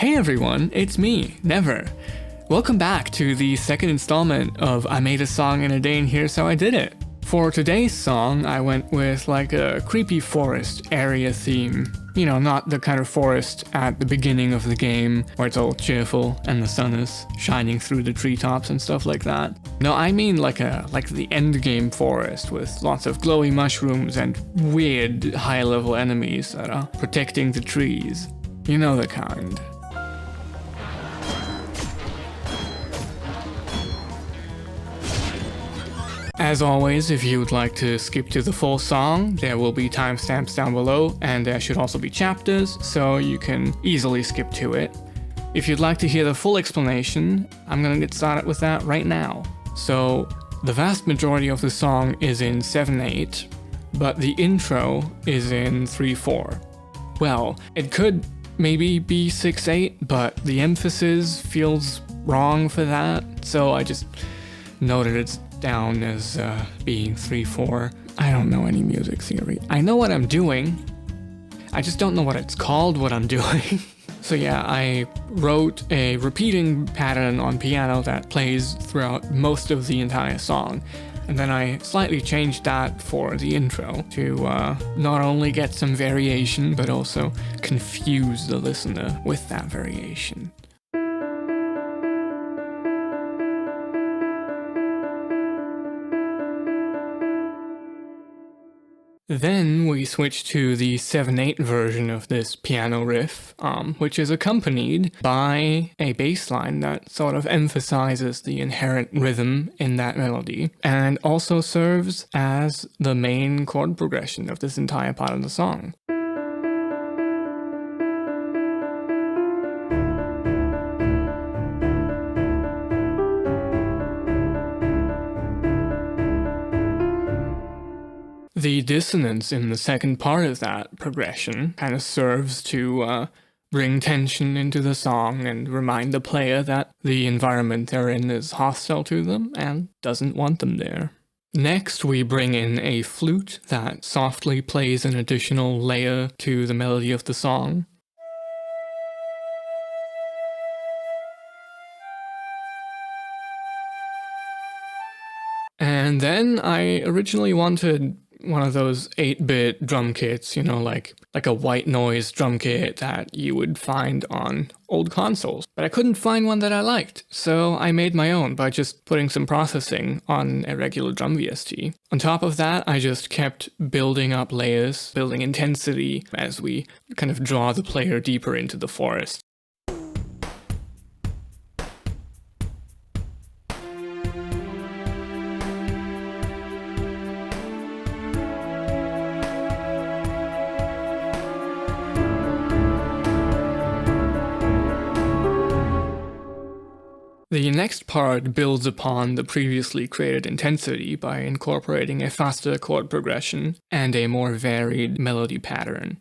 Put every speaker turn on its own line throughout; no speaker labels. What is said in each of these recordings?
Hey everyone, it's me, Never. Welcome back to the second installment of I Made a Song in a Day and Here's How I Did It. For today's song, I went with like a creepy forest area theme. You know, not the kind of forest at the beginning of the game where it's all cheerful and the sun is shining through the treetops and stuff like that. No, I mean like the end game forest with lots of glowy mushrooms and weird high-level enemies that are protecting the trees. You know the kind. As always, if you would like to skip to the full song, there will be timestamps down below, and there should also be chapters, so you can easily skip to it. If you'd like to hear the full explanation, I'm gonna get started with that right now. So, the vast majority of the song is in 7/8, but the intro is in 3/4. Well, it could maybe be 6/8, but the emphasis feels wrong for that, so I just noted it's down as being 3/4. I don't know any music theory. I know what I'm doing. I just don't know what it's called, what I'm doing. So yeah, I wrote a repeating pattern on piano that plays throughout most of the entire song. And then I slightly changed that for the intro to not only get some variation, but also confuse the listener with that variation. Then we switch to the 7/8 version of this piano riff, which is accompanied by a bass line that sort of emphasizes the inherent rhythm in that melody, and also serves as the main chord progression of this entire part of the song. The dissonance in the second part of that progression kind of serves to bring tension into the song and remind the player that the environment they're in is hostile to them and doesn't want them there. Next, we bring in a flute that softly plays an additional layer to the melody of the song. And then I originally wanted one of those 8-bit drum kits, you know, like a white noise drum kit that you would find on old consoles. But I couldn't find one that I liked, so I made my own by just putting some processing on a regular drum VST. On top of that, I just kept building up layers, building intensity as we kind of draw the player deeper into the forest. The next part builds upon the previously created intensity by incorporating a faster chord progression and a more varied melody pattern.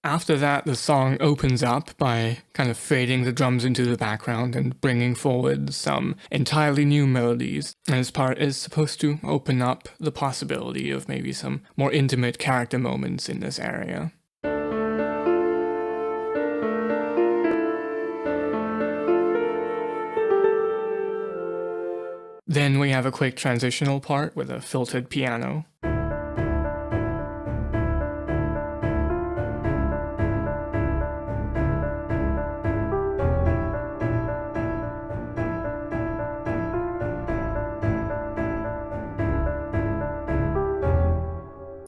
After that, the song opens up by kind of fading the drums into the background and bringing forward some entirely new melodies. And this part is supposed to open up the possibility of maybe some more intimate character moments in this area. Then we have a quick transitional part with a filtered piano.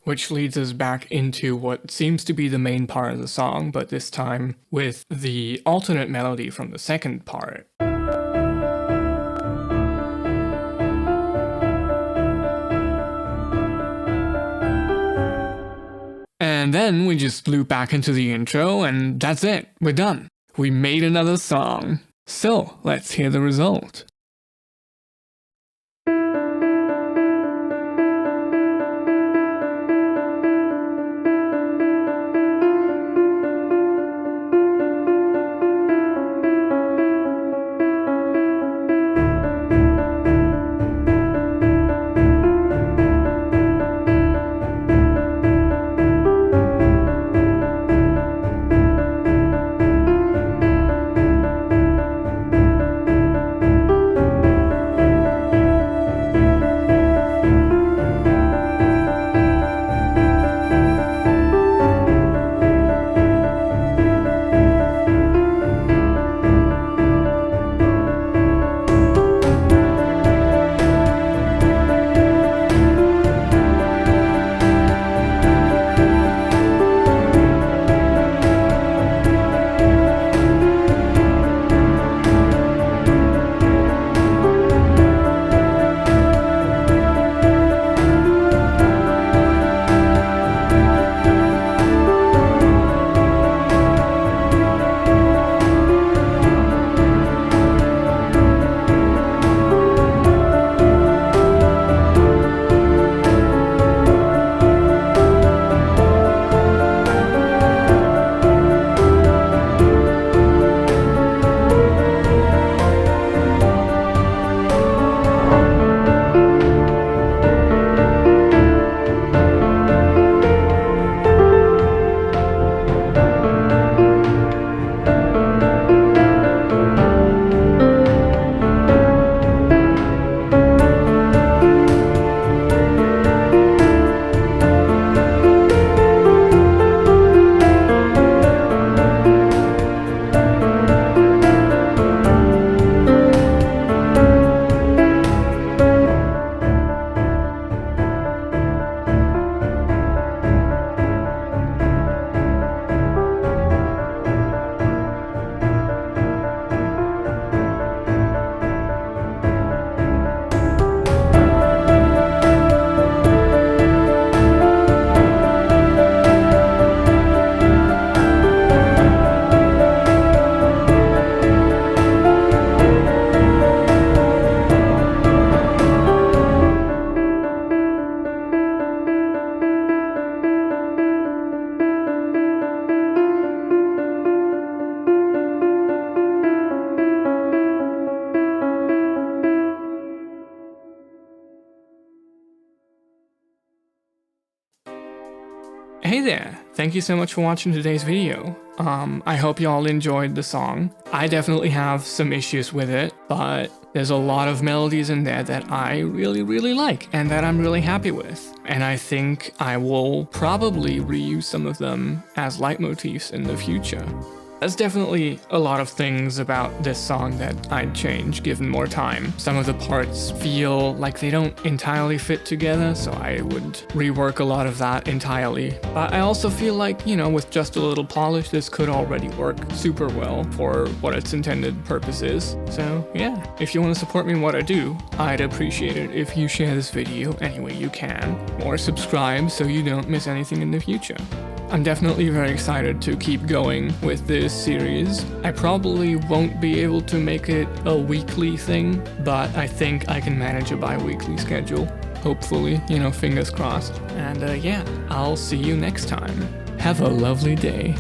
Which leads us back into what seems to be the main part of the song, but this time with the alternate melody from the second part. And then we just loop back into the intro, and that's it. We're done. We made another song. So, let's hear the result. Hey there! Thank you so much for watching today's video. I hope you all enjoyed the song. I definitely have some issues with it, but there's a lot of melodies in there that I really like and that I'm really happy with. And I think I will probably reuse some of them as leitmotifs in the future. There's definitely a lot of things about this song that I'd change given more time. Some of the parts feel like they don't entirely fit together, so I would rework a lot of that entirely. But I also feel like, with just a little polish, this could already work super well for what its intended purpose is. So yeah, if you want to support me in what I do, I'd appreciate it if you share this video any way you can, or subscribe so you don't miss anything in the future. I'm definitely very excited to keep going with this series. I probably won't be able to make it a weekly thing, but I think I can manage a bi-weekly schedule. Hopefully, fingers crossed. And yeah, I'll see you next time. Have a lovely day.